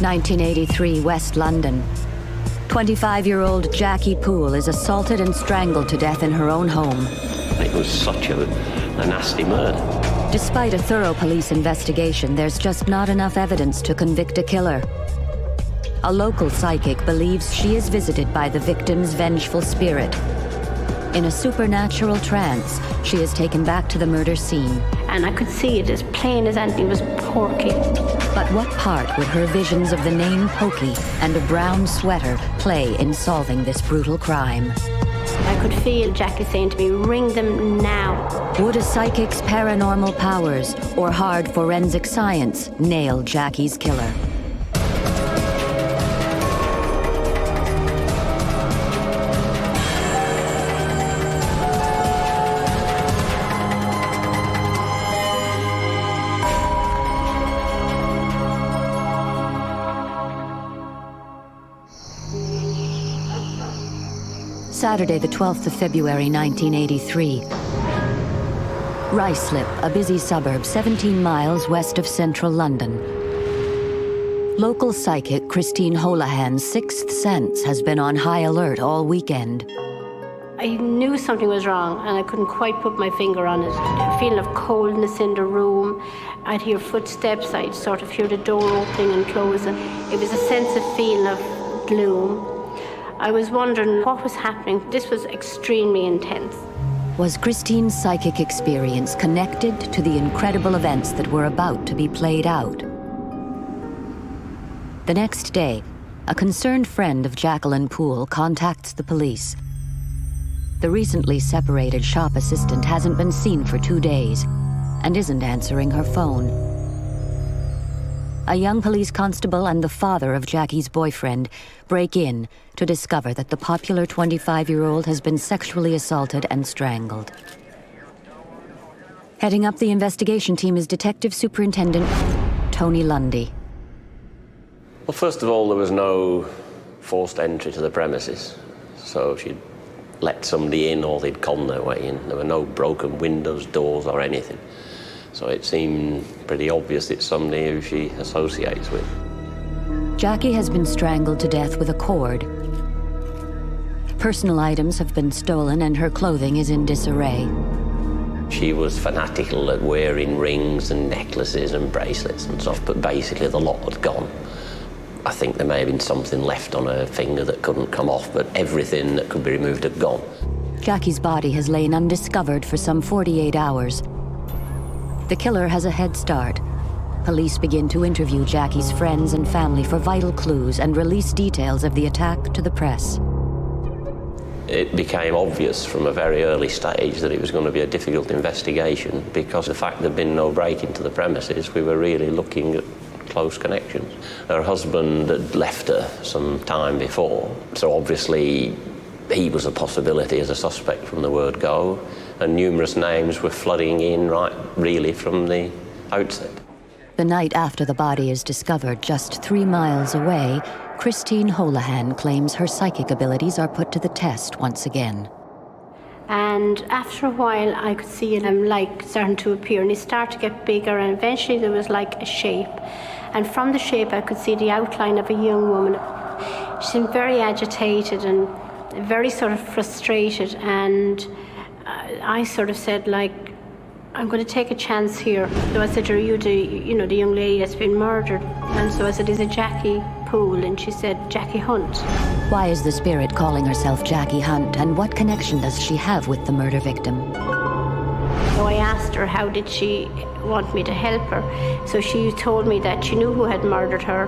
1983, West London. 25-year-old Jackie Poole is assaulted and strangled to death in her own home. It was such a nasty murder. Despite a thorough police investigation, there's just not enough evidence to convict a killer. A local psychic believes she is visited by the victim's vengeful spirit. In a supernatural trance, she is taken back to the murder scene. And I could see it as plain as anything. It was Porky. But what part would her visions of the name Pokey and a brown sweater play in solving this brutal crime? I could feel Jackie saying to me, ring them now. Would a psychic's paranormal powers or hard forensic science nail Jackie's killer? Saturday, the 12th of February, 1983. Ruislip, a busy suburb 17 miles west of central London. Local psychic Christine Holohan's sixth sense has been on high alert all weekend. I knew something was wrong, and I couldn't quite put my finger on it. A feeling of coldness in the room. I'd hear footsteps, I'd sort of hear the door opening and closing. It was a sense of feeling of gloom. I was wondering what was happening. This was extremely intense. Was Christine's psychic experience connected to the incredible events that were about to be played out? The next day, a concerned friend of Jacqueline Poole contacts the police. The recently separated shop assistant hasn't been seen for 2 days and isn't answering her phone. A young police constable and the father of Jackie's boyfriend break in to discover that the popular 25-year-old has been sexually assaulted and strangled. Heading up the investigation team is Detective Superintendent Tony Lundy. Well, first of all, there was no forced entry to the premises. So she'd let somebody in or they'd con their way in. There were no broken windows, doors or anything. So it seemed pretty obvious it's somebody who she associates with. Jackie has been strangled to death with a cord. Personal items have been stolen and her clothing is in disarray. She was fanatical at wearing rings and necklaces and bracelets and stuff, but basically the lot had gone. I think there may have been something left on her finger that couldn't come off, but everything that could be removed had gone. Jackie's body has lain undiscovered for some 48 hours. The killer has a head start. Police begin to interview Jackie's friends and family for vital clues and release details of the attack to the press. It became obvious from a very early stage that it was going to be a difficult investigation because the fact there'd been no break into the premises, we were really looking at close connections. Her husband had left her some time before, so obviously he was a possibility as a suspect from the word go, and numerous names were flooding in really from the outset. The night after the body is discovered, just 3 miles away, Christine Holohan claims her psychic abilities are put to the test once again. And after a while, I could see him starting to appear, and he started to get bigger, and eventually there was like a shape. And from the shape, I could see the outline of a young woman. She seemed very agitated and very sort of frustrated, and I sort of said, I'm going to take a chance here. So I said, are you the young lady that's been murdered? And so I said, is it Jackie Poole? And she said, Jackie Hunt. Why is the spirit calling herself Jackie Hunt, and what connection does she have with the murder victim? So I asked her, how did she want me to help her? So she told me that she knew who had murdered her.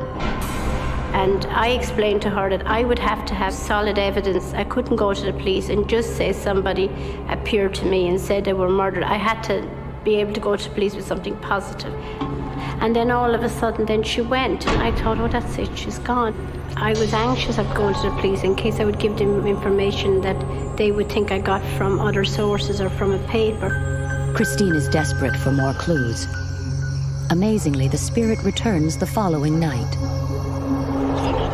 And I explained to her that I would have to have solid evidence. I couldn't go to the police and just say somebody appeared to me and said they were murdered. I had to be able to go to the police with something positive. And then all of a sudden, then she went. And I thought, oh, that's it, she's gone. I was anxious of going to the police in case I would give them information that they would think I got from other sources or from a paper. Christine is desperate for more clues. Amazingly, the spirit returns the following night.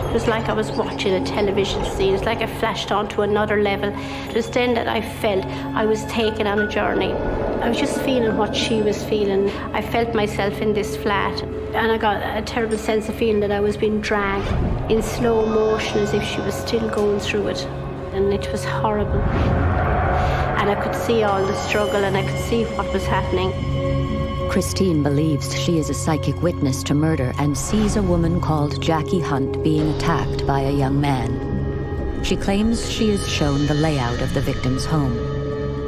It was like I was watching a television scene. It's like I flashed onto another level. It was then that I felt I was taken on a journey. I was just feeling what she was feeling. I felt myself in this flat, and I got a terrible sense of feeling that I was being dragged in slow motion as if she was still going through it. And it was horrible. And I could see all the struggle, and I could see what was happening. Christine believes she is a psychic witness to murder and sees a woman called Jackie Hunt being attacked by a young man. She claims she is shown the layout of the victim's home.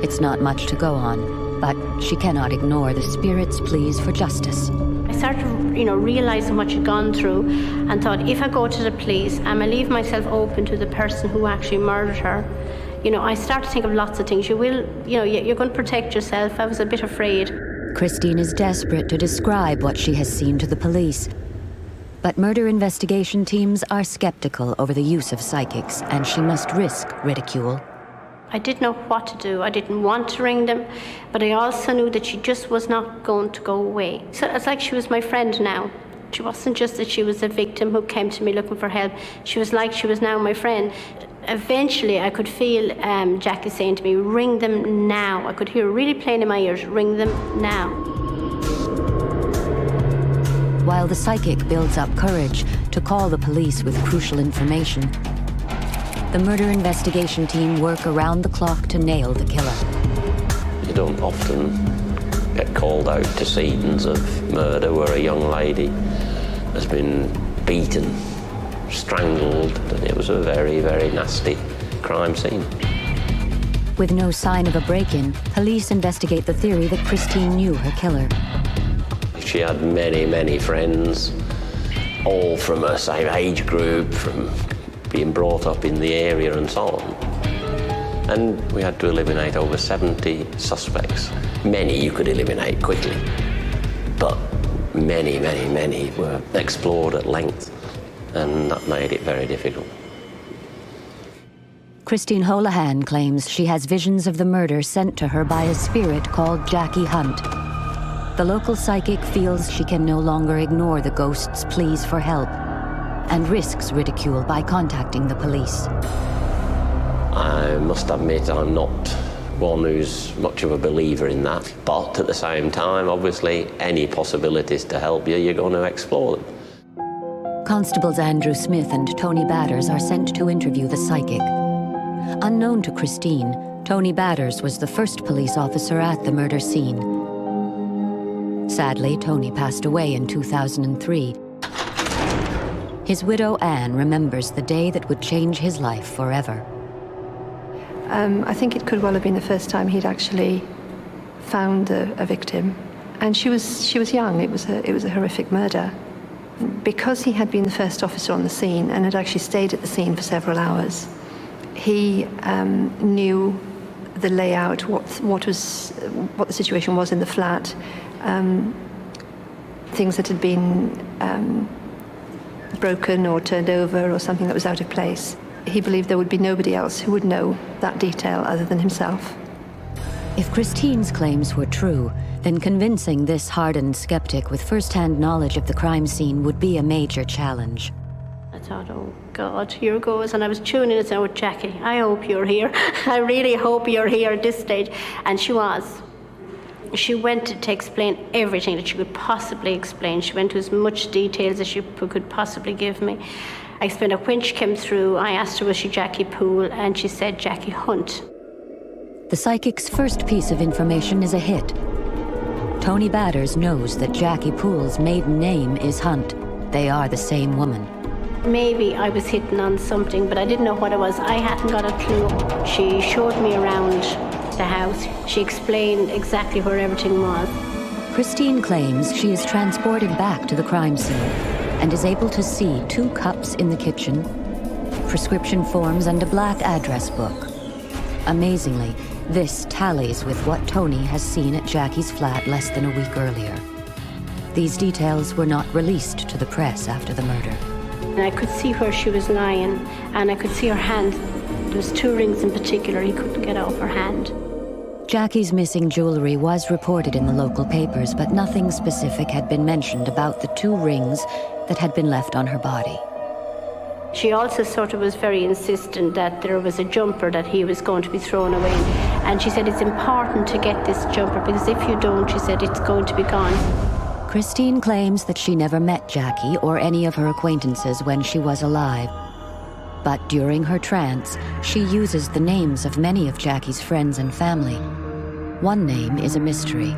It's not much to go on, but she cannot ignore the spirit's pleas for justice. I started, realizing what she'd gone through, and thought, if I go to the police and I leave myself open to the person who actually murdered her, I started to think of lots of things. You're going to protect yourself. I was a bit afraid. Christine is desperate to describe what she has seen to the police. But murder investigation teams are skeptical over the use of psychics, and she must risk ridicule. I didn't know what to do. I didn't want to ring them, but I also knew that she just was not going to go away. So it's like she was my friend now. She wasn't just that she was a victim who came to me looking for help. She was now my friend. Eventually, I could feel Jackie saying to me, ring them now. I could hear it really plain in my ears, ring them now. While the psychic builds up courage to call the police with crucial information, the murder investigation team work around the clock to nail the killer. You don't often get called out to scenes of murder where a young lady has been beaten, strangled, and it was a very, very nasty crime scene. With no sign of a break-in, police investigate the theory that Christine knew her killer. She had many, many friends, all from her same age group, from being brought up in the area and so on. And we had to eliminate over 70 suspects. Many you could eliminate quickly, but many, many, many were explored at length, and that made it very difficult. Christine Holohan claims she has visions of the murder sent to her by a spirit called Jackie Hunt. The local psychic feels she can no longer ignore the ghost's pleas for help and risks ridicule by contacting the police. I must admit I'm not one who's much of a believer in that, but at the same time, obviously, any possibilities to help you, you're going to explore them. Constables Andrew Smith and Tony Batters are sent to interview the psychic. Unknown to Christine, Tony Batters was the first police officer at the murder scene. Sadly, Tony passed away in 2003. His widow, Anne, remembers the day that would change his life forever. I think it could well have been the first time he'd actually found a victim. And she was young. It was a horrific murder. Because he had been the first officer on the scene and had actually stayed at the scene for several hours, he knew the layout, what the situation was in the flat, things that had been broken or turned over or something that was out of place. He believed there would be nobody else who would know that detail other than himself. If Christine's claims were true, then convincing this hardened skeptic with first-hand knowledge of the crime scene would be a major challenge. I thought, oh God, here goes. And I was tuning it out with Jackie. I hope you're here. I really hope you're here at this stage. And she was. She went to explain everything that she could possibly explain. She went to as much details as she could possibly give me. I explained that when she came through, I asked her, was she Jackie Poole? And she said Jackie Hunt. The psychic's first piece of information is a hit. Tony Batters knows that Jackie Poole's maiden name is Hunt. They are the same woman. Maybe I was hitting on something, but I didn't know what it was. I hadn't got a clue. She showed me around the house. She explained exactly where everything was. Christine claims she is transported back to the crime scene and is able to see 2 cups in the kitchen, prescription forms, and a black address book. Amazingly, this tallies with what Tony has seen at Jackie's flat less than a week earlier. These details were not released to the press after the murder. And I could see where she was lying, and I could see her hand. There was 2 rings in particular he couldn't get off her hand. Jackie's missing jewelry was reported in the local papers, but nothing specific had been mentioned about the 2 rings that had been left on her body. She also sort of was very insistent that there was a jumper that he was going to be thrown away. And she said, it's important to get this jumper because if you don't, she said, it's going to be gone. Christine claims that she never met Jackie or any of her acquaintances when she was alive. But during her trance, she uses the names of many of Jackie's friends and family. One name is a mystery.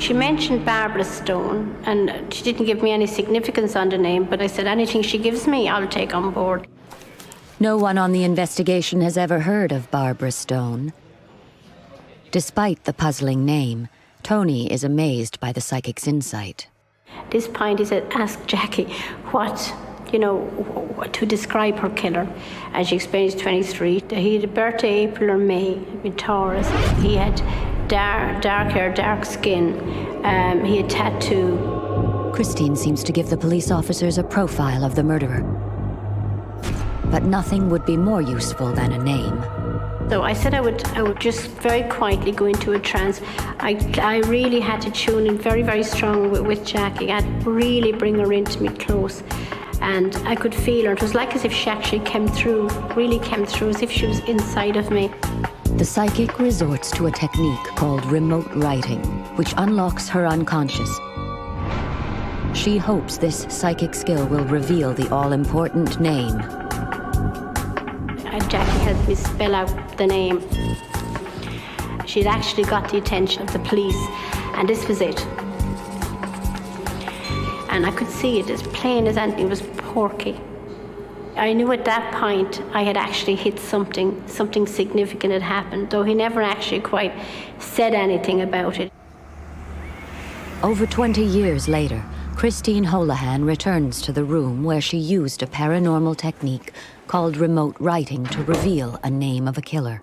She mentioned Barbara Stone, and she didn't give me any significance on the name, but I said, anything she gives me, I'll take on board. No one on the investigation has ever heard of Barbara Stone. Despite the puzzling name, Tony is amazed by the psychic's insight. At this point, he said, ask Jackie to describe her killer. And she explained he's 23. He had a birthday April or May, in Taurus. He had dark hair, dark skin. He had tattoo. Christine seems to give the police officers a profile of the murderer. But nothing would be more useful than a name. So I said I would just very quietly go into a trance. I really had to tune in very, very strong with Jackie. I had to really bring her into me close. And I could feel her. It was like as if she actually really came through, as if she was inside of me. The psychic resorts to a technique called remote writing, which unlocks her unconscious. She hopes this psychic skill will reveal the all-important name. Jackie helped me spell out the name. She'd actually got the attention of the police, and this was it. And I could see it as plain as anything. It was Porky. I knew at that point I had actually hit something significant had happened, though he never actually quite said anything about it. Over 20 years later, Christine Holohan returns to the room where she used a paranormal technique called remote writing to reveal a name of a killer.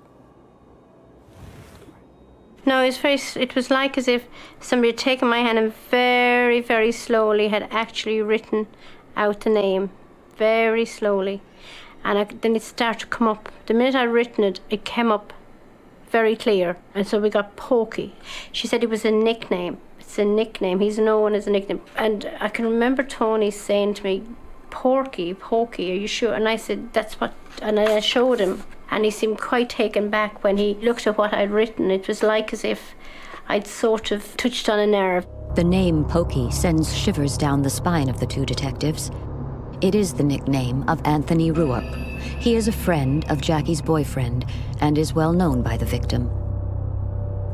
No, it was like as if somebody had taken my hand and very, very slowly had actually written out the name, very slowly. And then it started to come up. The minute I'd written it, it came up very clear. And so we got Pokey. She said it was a nickname. It's a nickname. He's known as a nickname. And I can remember Tony saying to me, Pokey, are you sure? And I said, that's what, and I showed him. And he seemed quite taken back when he looked at what I'd written. It was like as if I'd sort of touched on a nerve. The name Pokey sends shivers down the spine of the two detectives. It is the nickname of Anthony Ruark. He is a friend of Jackie's boyfriend and is well known by the victim.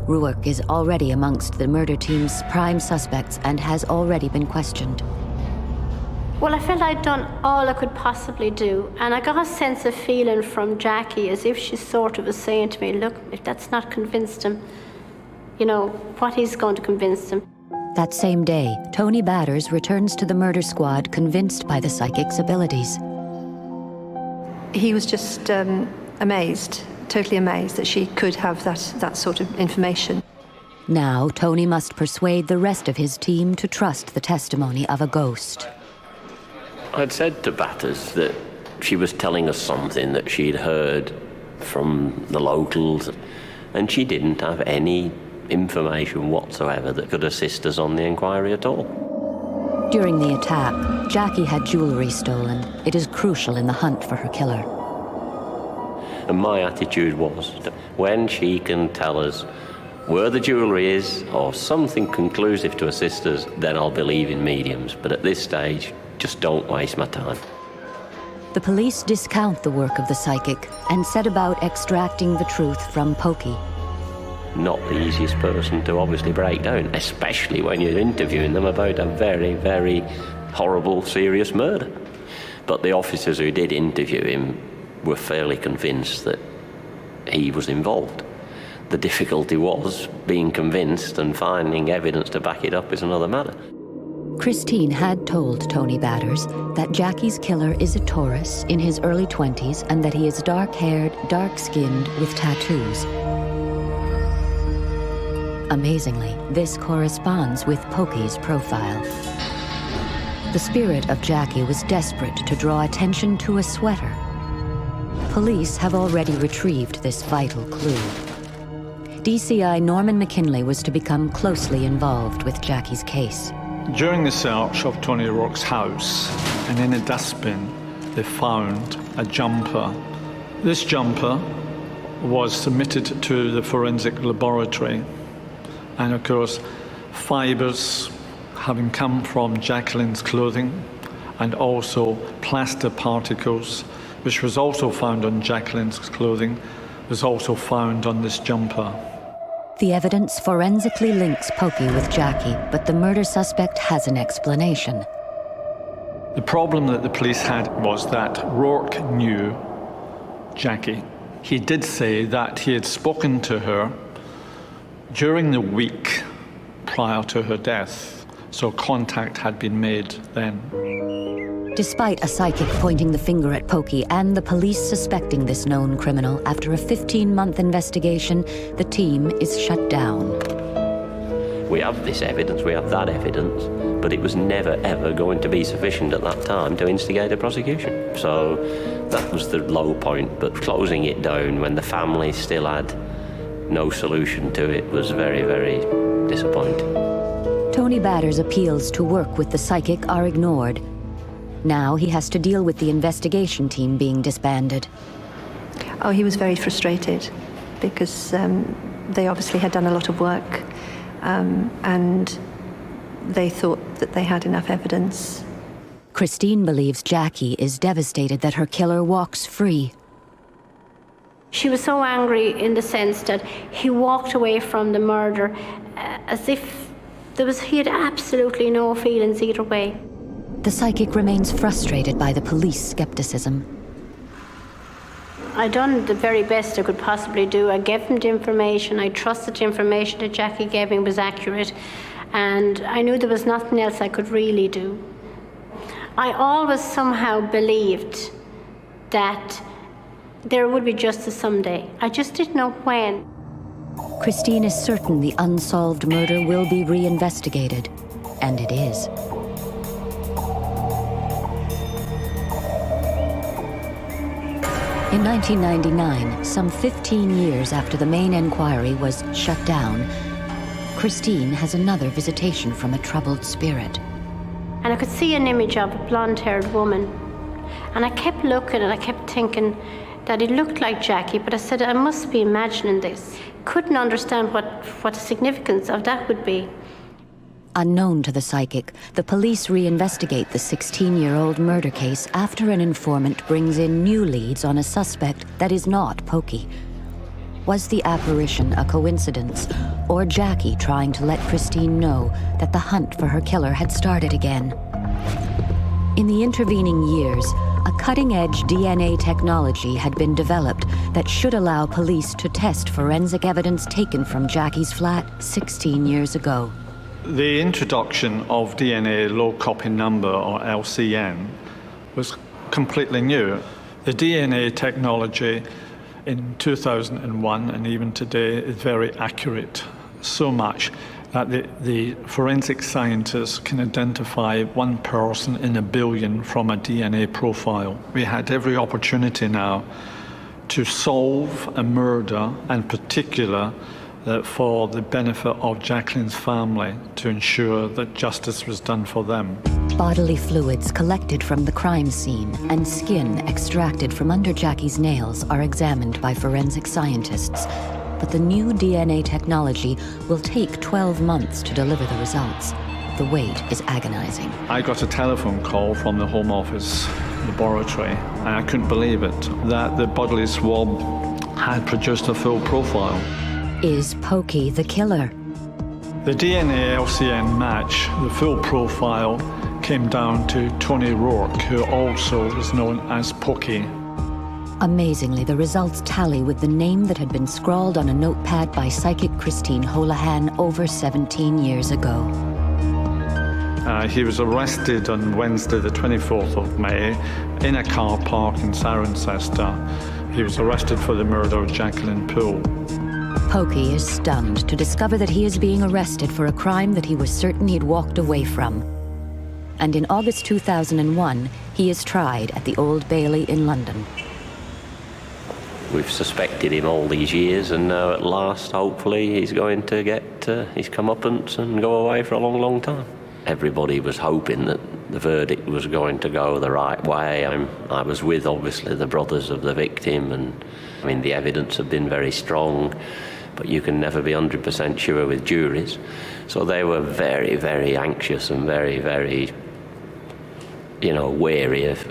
Ruark is already amongst the murder team's prime suspects and has already been questioned. Well, I felt I'd done all I could possibly do, and I got a sense of feeling from Jackie as if she sort of was saying to me, look, if that's not convinced him, what is going to convince him? That same day, Tony Batters returns to the murder squad convinced by the psychic's abilities. He was just amazed, totally amazed that she could have that sort of information. Now, Tony must persuade the rest of his team to trust the testimony of a ghost. I'd said to Batters that she was telling us something that she'd heard from the locals, and she didn't have any information whatsoever that could assist us on the inquiry at all. During the attack, Jackie had jewelry stolen. It is crucial in the hunt for her killer. And my attitude was that when she can tell us where the jewelry is or something conclusive to assist us, then I'll believe in mediums. But at this stage, just don't waste my time. The police discount the work of the psychic and set about extracting the truth from Pokey. Not the easiest person to obviously break down, especially when you're interviewing them about a very, very horrible, serious murder. But the officers who did interview him were fairly convinced that he was involved. The difficulty was being convinced, and finding evidence to back it up is another matter. Christine had told Tony Batters that Jackie's killer is a Taurus in his early 20s and that he is dark-haired, dark-skinned with tattoos. Amazingly, this corresponds with Pokey's profile. The spirit of Jackie was desperate to draw attention to a sweater. Police have already retrieved this vital clue. DCI Norman McKinley was to become closely involved with Jackie's case. During the search of Tony O'Rourke's house and in a dustbin, they found a jumper. This jumper was submitted to the forensic laboratory, and of course fibres having come from Jacqueline's clothing and also plaster particles, which was also found on Jacqueline's clothing, was also found on this jumper. The evidence forensically links Pokey with Jackie, but the murder suspect has an explanation. The problem that the police had was that Rourke knew Jackie. He did say that he had spoken to her during the week prior to her death, so contact had been made then. Despite a psychic pointing the finger at Pokey and the police suspecting this known criminal, after a 15-month investigation, the team is shut down. We have this evidence, we have that evidence, but it was never, ever going to be sufficient at that time to instigate a prosecution. So that was the low point, but closing it down when the family still had no solution to it was very, very disappointing. Tony Batter's appeals to work with the psychic are ignored. Now he has to deal with the investigation team being disbanded. Oh, he was very frustrated because they obviously had done a lot of work and they thought that they had enough evidence. Christine believes Jackie is devastated that her killer walks free. She was so angry in the sense that he walked away from the murder as if he had absolutely no feelings either way. The psychic remains frustrated by the police skepticism. I done the very best I could possibly do. I gave him the information. I trusted the information that Jackie gave me was accurate, and I knew there was nothing else I could really do. I always somehow believed that there would be justice someday. I just didn't know when. Christine is certain the unsolved murder will be reinvestigated, and it is. In 1999, some 15 years after the main inquiry was shut down, Christine has another visitation from a troubled spirit. And I could see an image of a blonde-haired woman. And I kept looking and I kept thinking that it looked like Jackie, but I said, I must be imagining this. Couldn't understand what the significance of that would be. Unknown to the psychic, the police reinvestigate the 16-year-old murder case after an informant brings in new leads on a suspect that is not Pokey. Was the apparition a coincidence, or Jackie trying to let Christine know that the hunt for her killer had started again? In the intervening years, a cutting-edge DNA technology had been developed that should allow police to test forensic evidence taken from Jackie's flat 16 years ago. The introduction of DNA low copy number, or LCN, was completely new. The DNA technology in 2001 and even today is very accurate, so much that the forensic scientists can identify one person in a billion from a DNA profile. We had every opportunity now to solve a murder, and particular for the benefit of Jacqueline's family, to ensure that justice was done for them. Bodily fluids collected from the crime scene and skin extracted from under Jackie's nails are examined by forensic scientists. But the new DNA technology will take 12 months to deliver the results. The wait is agonizing. I got a telephone call from the Home Office laboratory, and I couldn't believe it, that the bodily swab had produced a full profile. Is Pokey the killer? The DNA LCN match, the full profile, came down to Tony Rourke, who also was known as Pokey. Amazingly, the results tally with the name that had been scrawled on a notepad by psychic Christine Holohan over 17 years ago. He was arrested on Wednesday, the 24th of May, in a car park in Cirencester. He was arrested for the murder of Jacqueline Poole. Pokey is stunned to discover that he is being arrested for a crime that he was certain he'd walked away from. And in August 2001, he is tried at the Old Bailey in London. We've suspected him all these years, and now at last, hopefully, he's going to get his comeuppance and go away for a long, long time. Everybody was hoping that the verdict was going to go the right way. I was with, obviously, the brothers of the victim, and I mean, the evidence had been very strong, but you can never be 100% sure with juries. So they were very, very anxious and very, very, wary of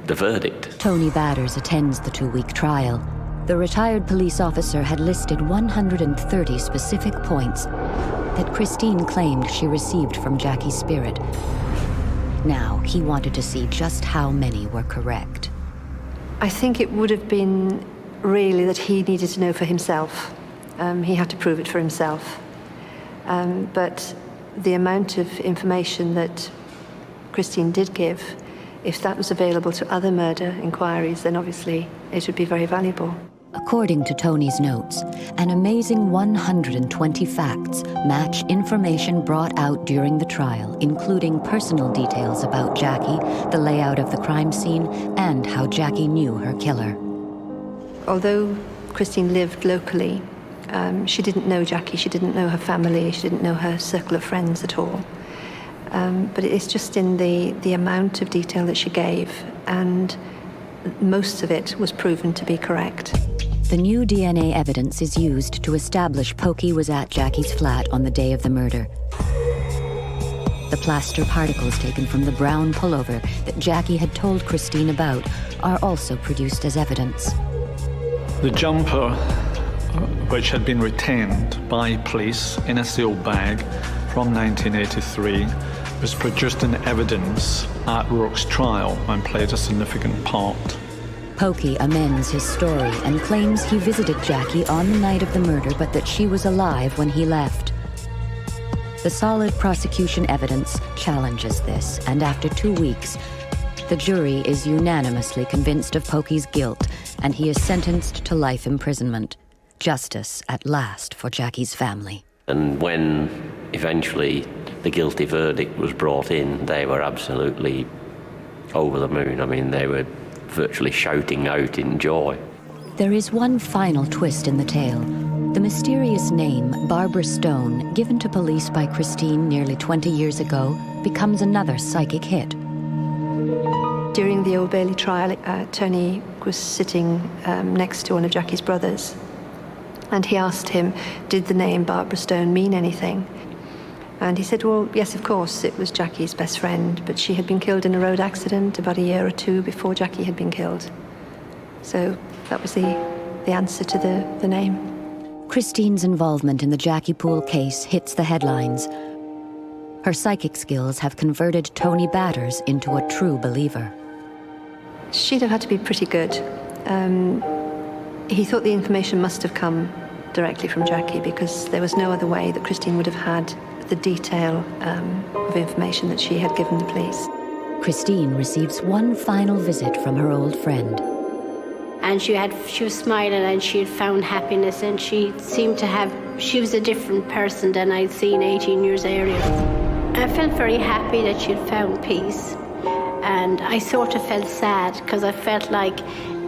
the verdict. Tony Batters attends the 2-week trial. The retired police officer had listed 130 specific points that Christine claimed she received from Jackie's spirit. Now, he wanted to see just how many were correct. I think it would have been really that he needed to know for himself. He had to prove it for himself. But the amount of information that Christine did give, if that was available to other murder inquiries, then obviously it would be very valuable. According to Tony's notes, an amazing 120 facts match information brought out during the trial, including personal details about Jackie, the layout of the crime scene, and how Jackie knew her killer. Although Christine lived locally, she didn't know Jackie, she didn't know her family, she didn't know her circle of friends at all. But it's just in the amount of detail that she gave, and most of it was proven to be correct. The new DNA evidence is used to establish Pokey was at Jackie's flat on the day of the murder. The plaster particles taken from the brown pullover that Jackie had told Christine about are also produced as evidence. The jumper, which had been retained by police in a sealed bag from 1983, was produced in evidence at Rourke's trial and played a significant part. Pokey amends his story and claims he visited Jackie on the night of the murder, but that she was alive when he left. The solid prosecution evidence challenges this, and after 2 weeks, the jury is unanimously convinced of Pokey's guilt, and he is sentenced to life imprisonment. Justice at last for Jackie's family. And when eventually the guilty verdict was brought in, they were absolutely over the moon. I mean, they were virtually shouting out in joy. There is one final twist in the tale. The mysterious name, Barbara Stone, given to police by Christine nearly 20 years ago, becomes another psychic hit. During the Old Bailey trial, Tony was sitting next to one of Jackie's brothers, and he asked him, did the name Barbara Stone mean anything? And he said, well, yes, of course, it was Jackie's best friend, but she had been killed in a road accident about a year or two before Jackie had been killed. So that was the answer to the name. Christine's involvement in the Jackie Poole case hits the headlines. Her psychic skills have converted Tony Batters into a true believer. She'd have had to be pretty good. He thought the information must have come directly from Jackie, because there was no other way that Christine would have had the detail of information that she had given the police. Christine receives one final visit from her old friend. And she was smiling, and she had found happiness, and she seemed to have, she was a different person than I'd seen 18 years earlier. I felt very happy that she had found peace, and I sort of felt sad because I felt like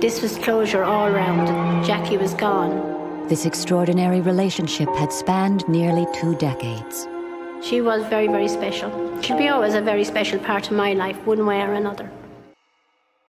this was closure all around. Jackie was gone. This extraordinary relationship had spanned nearly 2 decades. She was very, very special. She'll be always a very special part of my life, one way or another.